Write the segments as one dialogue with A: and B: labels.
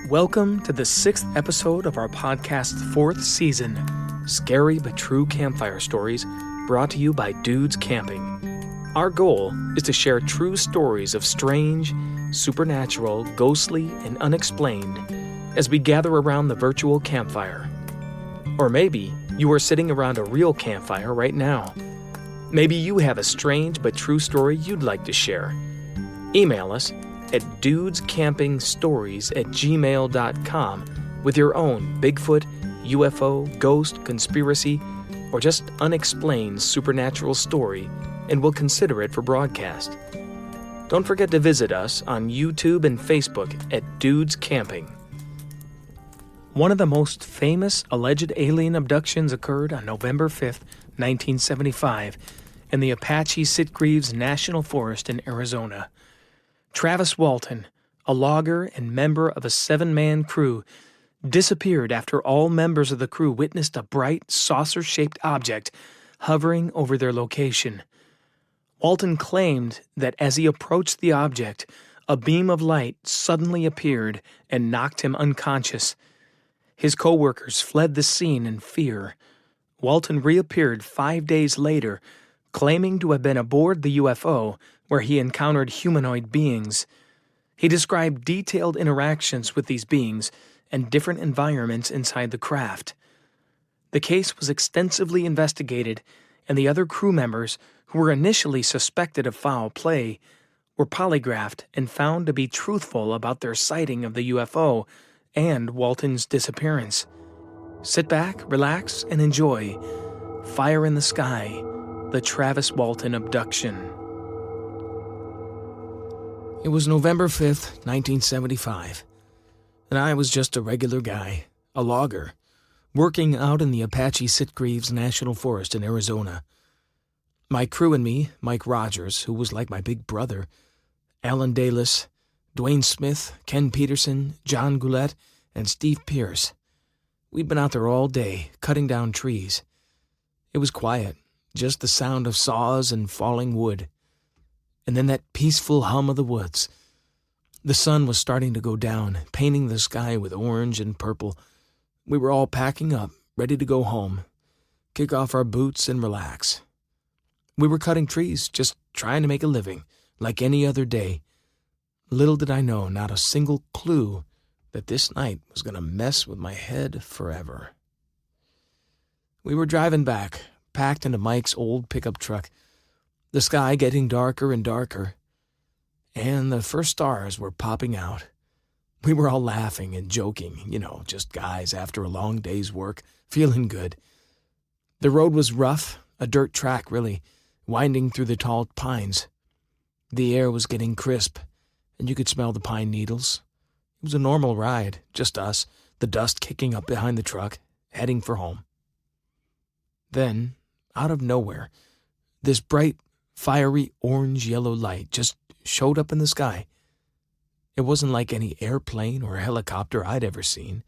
A: Welcome to the 6th episode of our podcast's 4th season, Scary But True Campfire Stories, brought to you by Dudes Camping. Our goal is to share true stories of strange, supernatural, ghostly, and unexplained as we gather around the virtual campfire. Or maybe you are sitting around a real campfire right now. Maybe you have a strange but true story you'd like to share. Email us at dudescampingstories@gmail.com with your own Bigfoot, UFO, ghost, conspiracy, or just unexplained supernatural story, and we'll consider it for broadcast. Don't forget to visit us on YouTube and Facebook at Dudes Camping. One of the most famous alleged alien abductions occurred on November 5th, 1975, in the Apache-Sitgreaves National Forest in Arizona. Travis Walton, a logger and member of a 7-man crew, disappeared after all members of the crew witnessed a bright, saucer-shaped object hovering over their location. Walton claimed that as he approached the object, a beam of light suddenly appeared and knocked him unconscious. His co-workers fled the scene in fear. Walton reappeared 5 days later, claiming to have been aboard the UFO where he encountered humanoid beings. He described detailed interactions with these beings and different environments inside the craft. The case was extensively investigated, and the other crew members, who were initially suspected of foul play, were polygraphed and found to be truthful about their sighting of the UFO and Walton's disappearance. Sit back, relax, and enjoy Fire in the Sky, the Travis Walton Abduction. It was November 5th, 1975, and I was just a regular guy, a logger, working out in the Apache-Sitgreaves National Forest in Arizona. My crew and me, Mike Rogers, who was like my big brother, Alan Dalis, Dwayne Smith, Ken Peterson, John Goulet, and Steve Pierce. We'd been out there all day, cutting down trees. It was quiet, just the sound of saws and falling wood. And then that peaceful hum of the woods. The sun was starting to go down, painting the sky with orange and purple. We were all packing up, ready to go home, kick off our boots and relax. We were cutting trees, just trying to make a living, like any other day. Little did I know, not a single clue, that this night was going to mess with my head forever. We were driving back, packed into Mike's old pickup truck, the sky getting darker and darker, and the first stars were popping out. We were all laughing and joking, just guys after a long day's work, feeling good. The road was rough, a dirt track really, winding through the tall pines. The air was getting crisp, and you could smell the pine needles. It was a normal ride, just us, the dust kicking up behind the truck, heading for home. Then, out of nowhere, this bright, fiery orange-yellow light just showed up in the sky. It wasn't like any airplane or helicopter I'd ever seen.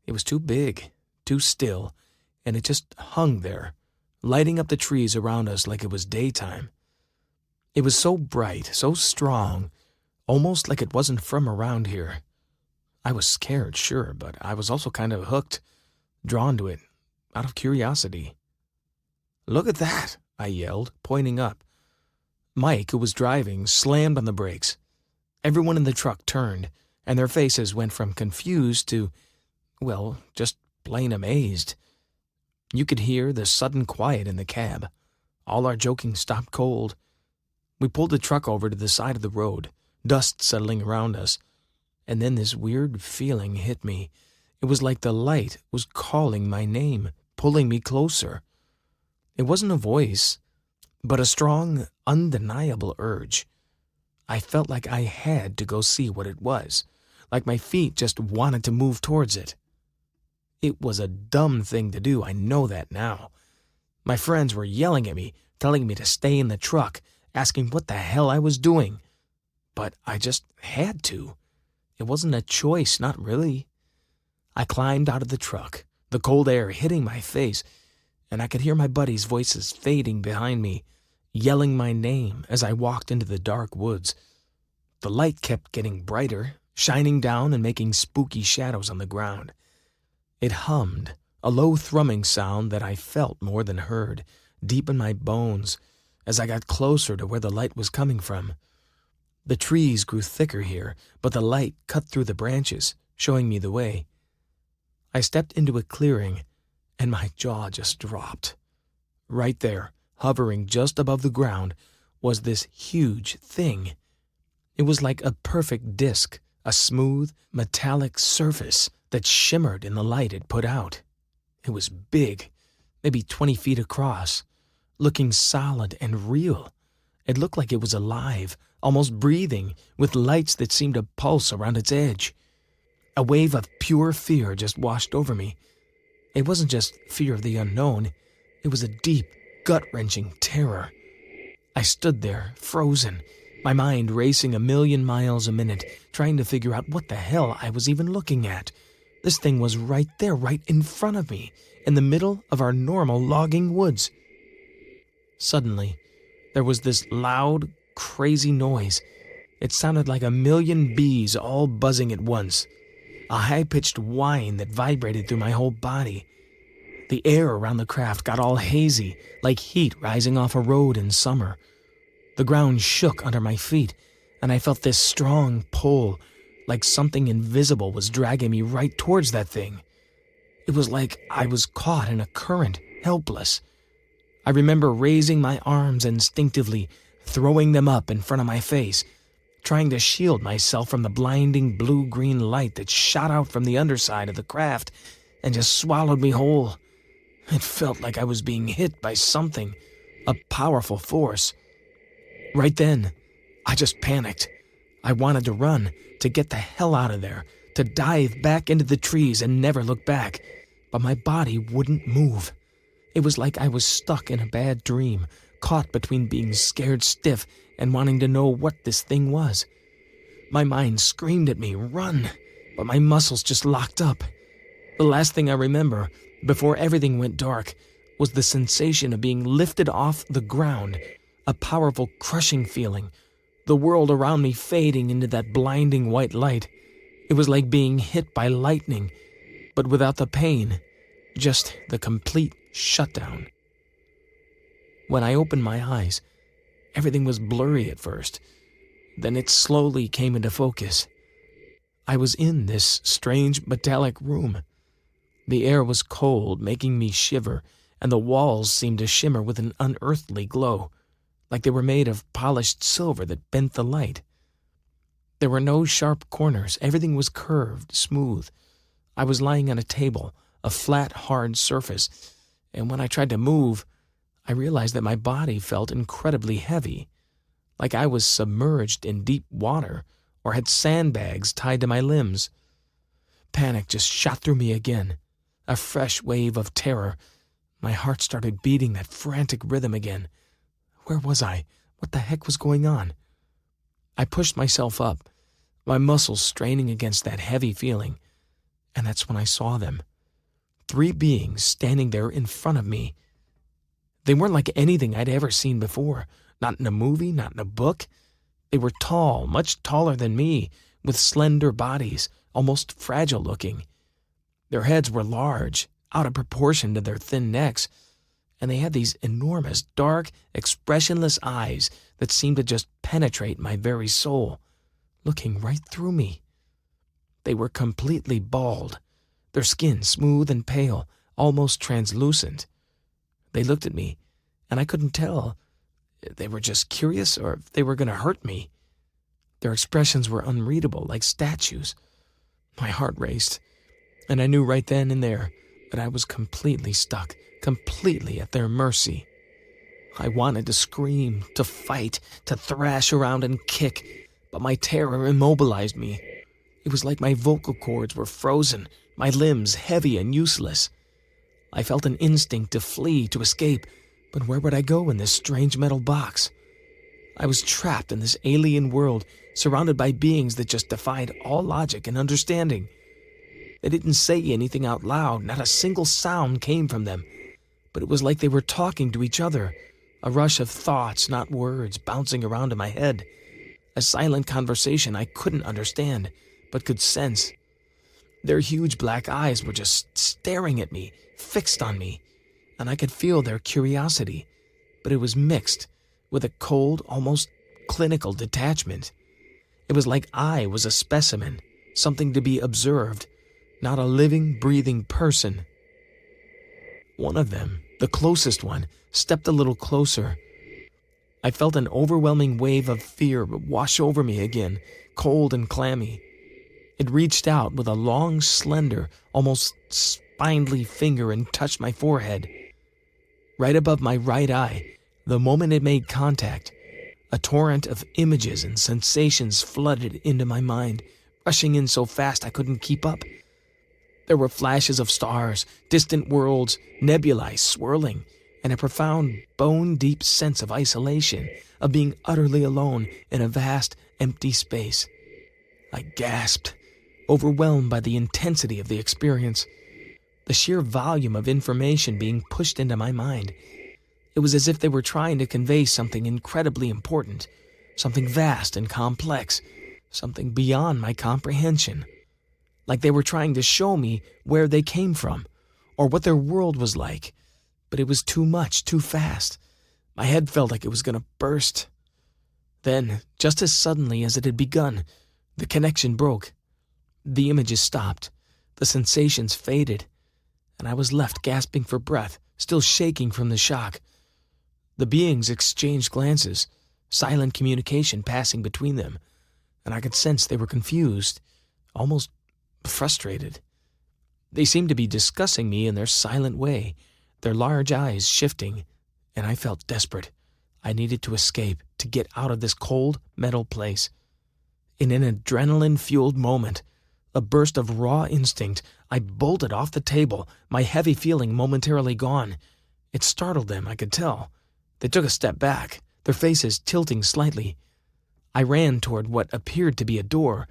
A: It was too big, too still, and it just hung there, lighting up the trees around us like it was daytime. It was so bright, so strong, almost like it wasn't from around here. I was scared, sure, but I was also kind of hooked, drawn to it, out of curiosity. "Look at that," I yelled, pointing up. Mike, who was driving, slammed on the brakes. Everyone in the truck turned, and their faces went from confused to, just plain amazed. You could hear the sudden quiet in the cab. All our joking stopped cold. We pulled the truck over to the side of the road, dust settling around us, and then this weird feeling hit me. It was like the light was calling my name, pulling me closer. It wasn't a voice, but a strong, undeniable urge. I felt like I had to go see what it was, like my feet just wanted to move towards it. It was a dumb thing to do, I know that now. My friends were yelling at me, telling me to stay in the truck, asking what the hell I was doing. But I just had to. It wasn't a choice, not really. I climbed out of the truck, the cold air hitting my face, and I could hear my buddies' voices fading behind me, yelling my name as I walked into the dark woods. The light kept getting brighter, shining down and making spooky shadows on the ground. It hummed, a low thrumming sound that I felt more than heard, deep in my bones, as I got closer to where the light was coming from. The trees grew thicker here, but the light cut through the branches, showing me the way. I stepped into a clearing, and my jaw just dropped. Right there, hovering just above the ground, was this huge thing. It was like a perfect disc, a smooth, metallic surface that shimmered in the light it put out. It was big, maybe 20 feet across, looking solid and real. It looked like it was alive, almost breathing, with lights that seemed to pulse around its edge. A wave of pure fear just washed over me. It wasn't just fear of the unknown. It was a deep, gut-wrenching terror. I stood there, frozen, my mind racing 1,000,000 miles a minute, trying to figure out what the hell I was even looking at. This thing was right there, right in front of me, in the middle of our normal logging woods. Suddenly, there was this loud, crazy noise. It sounded like 1,000,000 bees all buzzing at once. A high-pitched whine that vibrated through my whole body. The air around the craft got all hazy, like heat rising off a road in summer. The ground shook under my feet, and I felt this strong pull, like something invisible was dragging me right towards that thing. It was like I was caught in a current, helpless. I remember raising my arms instinctively, throwing them up in front of my face, trying to shield myself from the blinding blue-green light that shot out from the underside of the craft and just swallowed me whole. It felt like I was being hit by something, a powerful force. Right then, I just panicked. I wanted to run, to get the hell out of there, to dive back into the trees and never look back, but my body wouldn't move. It was like I was stuck in a bad dream, caught between being scared stiff and wanting to know what this thing was. My mind screamed at me, "Run!" but my muscles just locked up. The last thing I remember, before everything went dark, was the sensation of being lifted off the ground, a powerful crushing feeling, the world around me fading into that blinding white light. It was like being hit by lightning, but without the pain, just the complete shutdown. When I opened my eyes, everything was blurry at first. Then it slowly came into focus. I was in this strange metallic room. The air was cold, making me shiver, and the walls seemed to shimmer with an unearthly glow, like they were made of polished silver that bent the light. There were no sharp corners. Everything was curved, smooth. I was lying on a table, a flat, hard surface, and when I tried to move, I realized that my body felt incredibly heavy, like I was submerged in deep water or had sandbags tied to my limbs. Panic just shot through me again, a fresh wave of terror. My heart started beating that frantic rhythm again. Where was I? What the heck was going on? I pushed myself up, my muscles straining against that heavy feeling, and that's when I saw them. 3 beings standing there in front of me. They weren't like anything I'd ever seen before, not in a movie, not in a book. They were tall, much taller than me, with slender bodies, almost fragile looking. Their heads were large, out of proportion to their thin necks, and they had these enormous, dark, expressionless eyes that seemed to just penetrate my very soul, looking right through me. They were completely bald, their skin smooth and pale, almost translucent. They looked at me, and I couldn't tell if they were just curious or if they were going to hurt me. Their expressions were unreadable, like statues. My heart raced, and I knew right then and there that I was completely stuck, completely at their mercy. I wanted to scream, to fight, to thrash around and kick, but my terror immobilized me. It was like my vocal cords were frozen, my limbs heavy and useless. I felt an instinct to flee, to escape, but where would I go in this strange metal box? I was trapped in this alien world, surrounded by beings that just defied all logic and understanding. They didn't say anything out loud, not a single sound came from them, but it was like they were talking to each other, a rush of thoughts, not words, bouncing around in my head, a silent conversation I couldn't understand, but could sense. Their huge black eyes were just staring at me, fixed on me, and I could feel their curiosity, but it was mixed with a cold, almost clinical detachment. It was like I was a specimen, something to be observed, not a living, breathing person. One of them, the closest one, stepped a little closer. I felt an overwhelming wave of fear wash over me again, cold and clammy. It reached out with a long, slender, almost spindly finger and touched my forehead. Right above my right eye, the moment it made contact, a torrent of images and sensations flooded into my mind, rushing in so fast I couldn't keep up. There were flashes of stars, distant worlds, nebulae swirling, and a profound, bone-deep sense of isolation, of being utterly alone in a vast, empty space. I gasped, overwhelmed by the intensity of the experience, the sheer volume of information being pushed into my mind. It was as if they were trying to convey something incredibly important, something vast and complex, something beyond my comprehension. Like they were trying to show me where they came from, or what their world was like. But it was too much, too fast. My head felt like it was going to burst. Then, just as suddenly as it had begun, the connection broke. The images stopped, the sensations faded, and I was left gasping for breath, still shaking from the shock. The beings exchanged glances, silent communication passing between them, and I could sense they were confused, almost frustrated. They seemed to be discussing me in their silent way, their large eyes shifting, and I felt desperate. I needed to escape, to get out of this cold, metal place. In an adrenaline-fueled moment, a burst of raw instinct, I bolted off the table, my heavy feeling momentarily gone. It startled them, I could tell. They took a step back, their faces tilting slightly. I ran toward what appeared to be a door,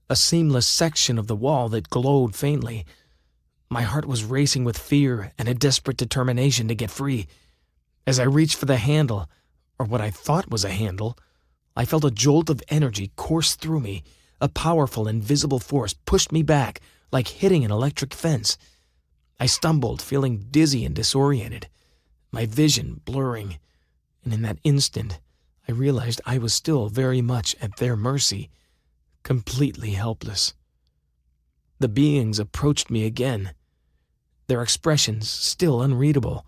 A: a seamless section of the wall that glowed faintly. My heart was racing with fear and a desperate determination to get free. As I reached for the handle, or what I thought was a handle, I felt a jolt of energy course through me. A powerful, invisible force pushed me back, like hitting an electric fence. I stumbled, feeling dizzy and disoriented, my vision blurring, and in that instant, I realized I was still very much at their mercy, completely helpless. The beings approached me again, their expressions still unreadable,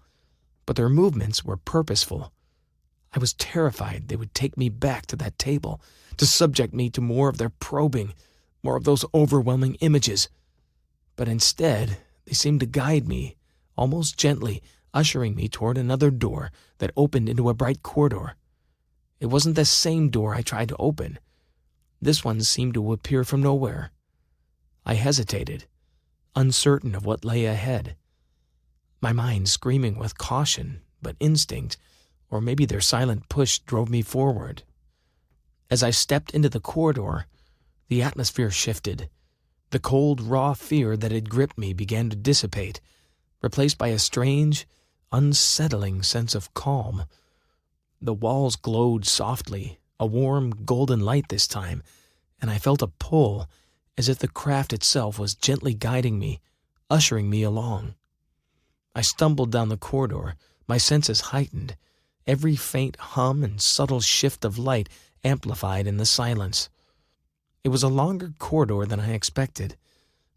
A: but their movements were purposeful. I was terrified they would take me back to that table, to subject me to more of their probing, more of those overwhelming images. But instead, they seemed to guide me, almost gently, ushering me toward another door that opened into a bright corridor. It wasn't the same door I tried to open. This one seemed to appear from nowhere. I hesitated, uncertain of what lay ahead. My mind screaming with caution, but instinct, or maybe their silent push drove me forward. As I stepped into the corridor, the atmosphere shifted. The cold, raw fear that had gripped me began to dissipate, replaced by a strange, unsettling sense of calm. The walls glowed softly, a warm, golden light this time, and I felt a pull, as if the craft itself was gently guiding me, ushering me along. I stumbled down the corridor, my senses heightened, every faint hum and subtle shift of light amplified in the silence. It was a longer corridor than I expected,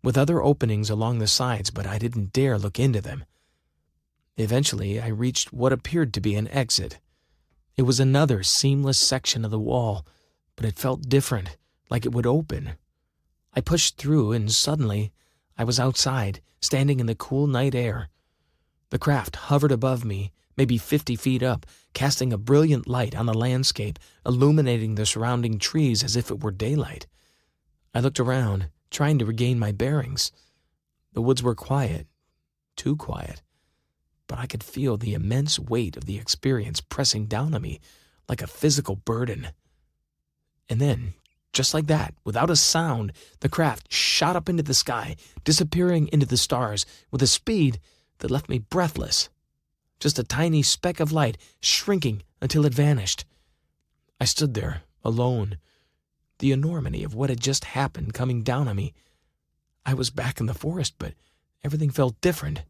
A: with other openings along the sides, but I didn't dare look into them. Eventually, I reached what appeared to be an exit. It was another seamless section of the wall, but it felt different, like it would open. I pushed through, and suddenly, I was outside, standing in the cool night air. The craft hovered above me, maybe 50 feet up, casting a brilliant light on the landscape, illuminating the surrounding trees as if it were daylight. I looked around, trying to regain my bearings. The woods were quiet, too quiet, but I could feel the immense weight of the experience pressing down on me like a physical burden. And then, just like that, without a sound, the craft shot up into the sky, disappearing into the stars with a speed that left me breathless. Just a tiny speck of light shrinking until it vanished. I stood there, alone, the enormity of what had just happened coming down on me. I was back in the forest, but everything felt different,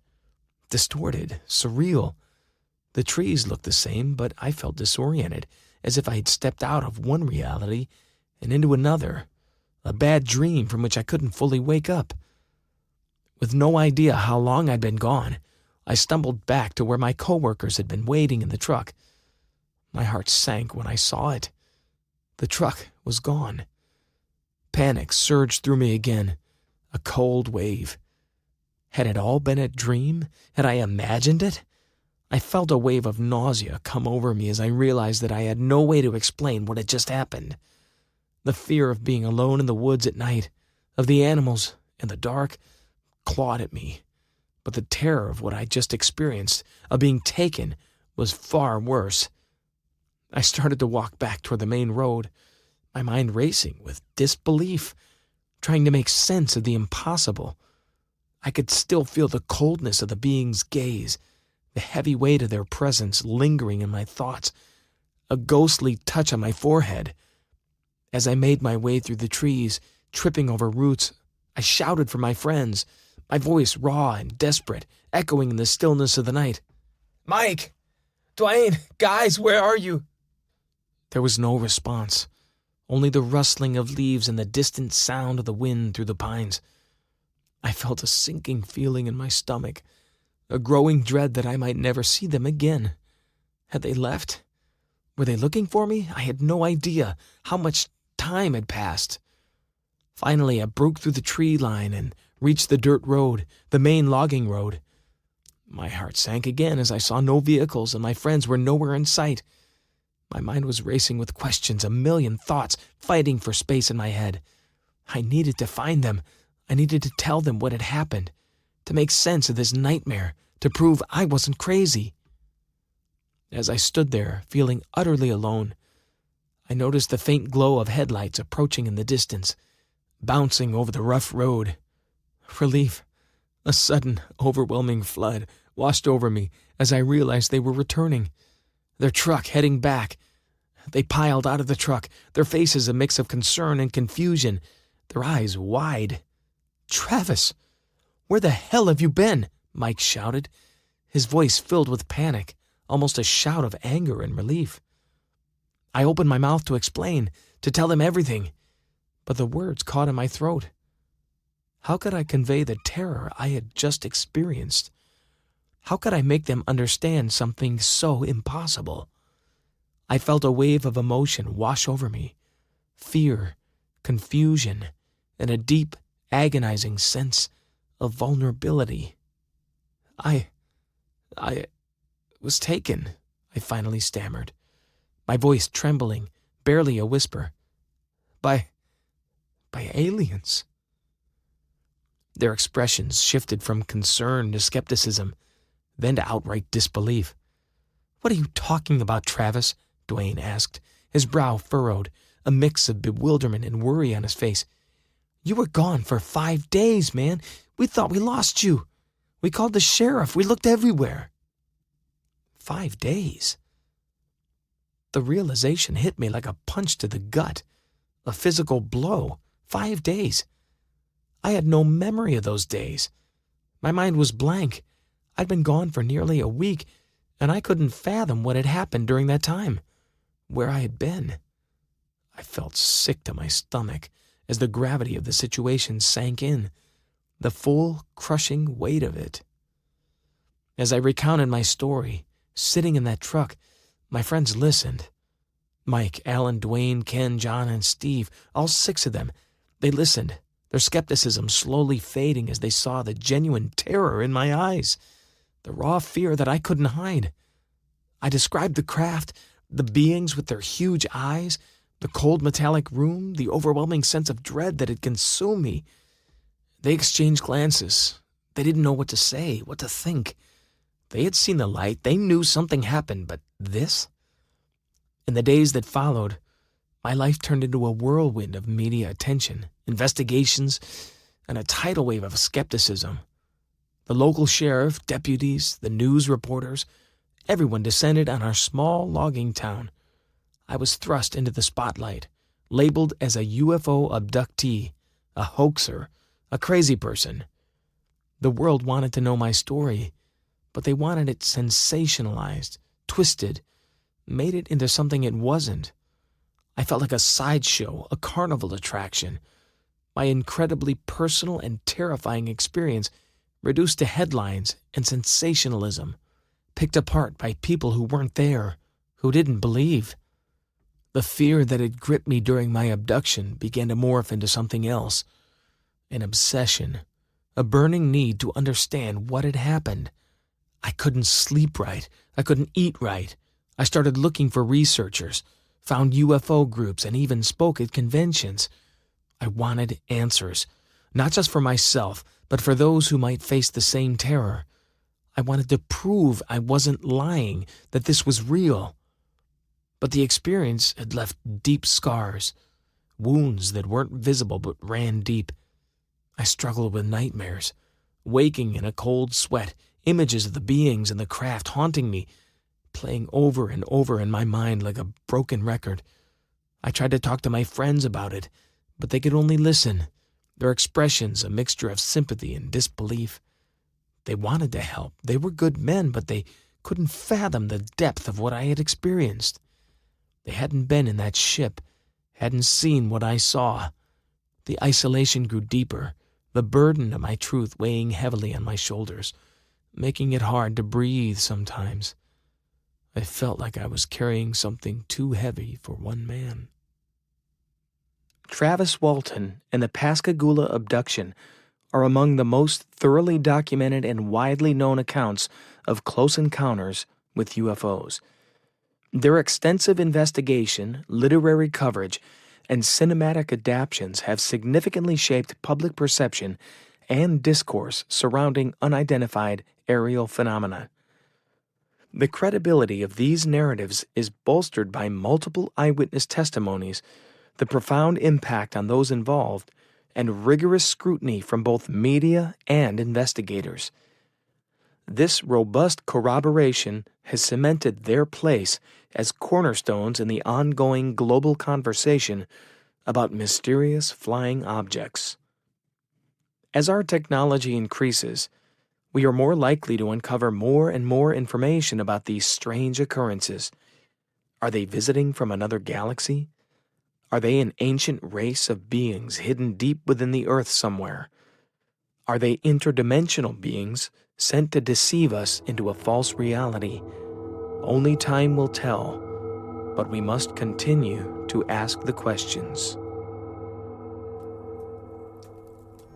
A: distorted, surreal. The trees looked the same, but I felt disoriented, as if I had stepped out of one reality and into another, a bad dream from which I couldn't fully wake up. With no idea how long I'd been gone, I stumbled back to where my coworkers had been waiting in the truck. My heart sank when I saw it. The truck was gone. Panic surged through me again, a cold wave. Had it all been a dream? Had I imagined it? I felt a wave of nausea come over me as I realized that I had no way to explain what had just happened. The fear of being alone in the woods at night, of the animals in the dark, clawed at me. But the terror of what I just experienced, of being taken, was far worse. I started to walk back toward the main road, my mind racing with disbelief, trying to make sense of the impossible. I could still feel the coldness of the being's gaze, the heavy weight of their presence lingering in my thoughts, a ghostly touch on my forehead. As I made my way through the trees, tripping over roots, I shouted for my friends, my voice raw and desperate, echoing in the stillness of the night. "Mike! Dwayne! Guys, where are you?" There was no response, only the rustling of leaves and the distant sound of the wind through the pines. I felt a sinking feeling in my stomach, a growing dread that I might never see them again. Had they left? Were they looking for me? I had no idea how much time had passed. Finally, I broke through the tree line and reached the dirt road, the main logging road. My heart sank again as I saw no vehicles and my friends were nowhere in sight. My mind was racing with questions, a million thoughts fighting for space in my head. I needed to find them. I needed to tell them what had happened, to make sense of this nightmare, to prove I wasn't crazy. As I stood there, feeling utterly alone, I noticed the faint glow of headlights approaching in the distance, bouncing over the rough road. Relief, a sudden, overwhelming flood, washed over me as I realized they were returning. Their truck heading back. They piled out of the truck, their faces a mix of concern and confusion, their eyes wide. "Travis, where the hell have you been?" Mike shouted, his voice filled with panic, almost a shout of anger and relief. I opened my mouth to explain, to tell them everything, but the words caught in my throat. How could I convey the terror I had just experienced? How could I make them understand something so impossible? I felt a wave of emotion wash over me, fear, confusion, and a deep, agonizing sense of vulnerability. I was taken, I finally stammered, my voice trembling, barely a whisper. By aliens. Their expressions shifted from concern to skepticism, then to outright disbelief. "What are you talking about, Travis?" Dwayne asked, his brow furrowed, a mix of bewilderment and worry on his face. "You were gone for 5 days, man. We thought we lost you. We called the sheriff. We looked everywhere." 5 days? The realization hit me like a punch to the gut, a physical blow. 5 days. I had no memory of those days. My mind was blank. I'd been gone for nearly a week, and I couldn't fathom what had happened during that time, where I had been. I felt sick to my stomach as the gravity of the situation sank in, the full, crushing weight of it. As I recounted my story, sitting in that truck, my friends listened. Mike, Alan, Dwayne, Ken, John, and Steve, all 6 of them, they listened, their skepticism slowly fading as they saw the genuine terror in my eyes, the raw fear that I couldn't hide. I described the craft, the beings with their huge eyes, the cold metallic room, the overwhelming sense of dread that had consumed me. They exchanged glances. They didn't know what to say, what to think. They had seen the light. They knew something happened, but this? In the days that followed, my life turned into a whirlwind of media attention, investigations, and a tidal wave of skepticism. The local sheriff, deputies, the news reporters, everyone descended on our small logging town. I was thrust into the spotlight, labeled as a UFO abductee, a hoaxer, a crazy person. The world wanted to know my story, but they wanted it sensationalized, twisted, made it into something it wasn't. I felt like a sideshow, a carnival attraction. My incredibly personal and terrifying experience reduced to headlines and sensationalism, picked apart by people who weren't there, who didn't believe. The fear that had gripped me during my abduction began to morph into something else, an obsession, a burning need to understand what had happened. I couldn't sleep right. I couldn't eat right. I started looking for researchers, found UFO groups, and even spoke at conventions. I wanted answers, not just for myself, but for those who might face the same terror. I wanted to prove I wasn't lying, that this was real. But the experience had left deep scars, wounds that weren't visible but ran deep. I struggled with nightmares, waking in a cold sweat, images of the beings in the craft haunting me, playing over and over in my mind like a broken record. I tried to talk to my friends about it, but they could only listen, their expressions a mixture of sympathy and disbelief. They wanted to help. They were good men, but they couldn't fathom the depth of what I had experienced. They hadn't been in that ship, hadn't seen what I saw. The isolation grew deeper, the burden of my truth weighing heavily on my shoulders, making it hard to breathe sometimes. I felt like I was carrying something too heavy for one man. Travis Walton and the Pascagoula abduction are among the most thoroughly documented and widely known accounts of close encounters with UFOs. Their extensive investigation, literary coverage, and cinematic adaptations have significantly shaped public perception and discourse surrounding unidentified aerial phenomena. The credibility of these narratives is bolstered by multiple eyewitness testimonies, the profound impact on those involved, and rigorous scrutiny from both media and investigators. This robust corroboration has cemented their place as cornerstones in the ongoing global conversation about mysterious flying objects. As our technology increases, we are more likely to uncover more and more information about these strange occurrences. Are they visiting from another galaxy? Are they an ancient race of beings hidden deep within the Earth somewhere? Are they interdimensional beings sent to deceive us into a false reality? Only time will tell, but we must continue to ask the questions.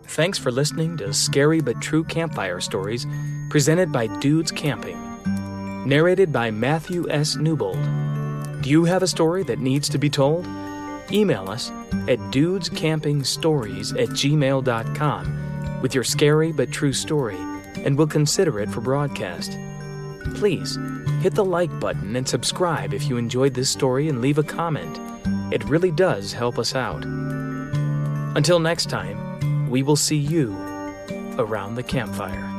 A: Thanks for listening to Scary But True Campfire Stories, presented by Dudes Camping. Narrated by Matthew S. Newbold. Do you have a story that needs to be told? Email us at dudescampingstories@gmail.com with your scary but true story, and we'll consider it for broadcast. Please, hit the like button and subscribe if you enjoyed this story, and leave a comment. It really does help us out. Until next time, we will see you around the campfire.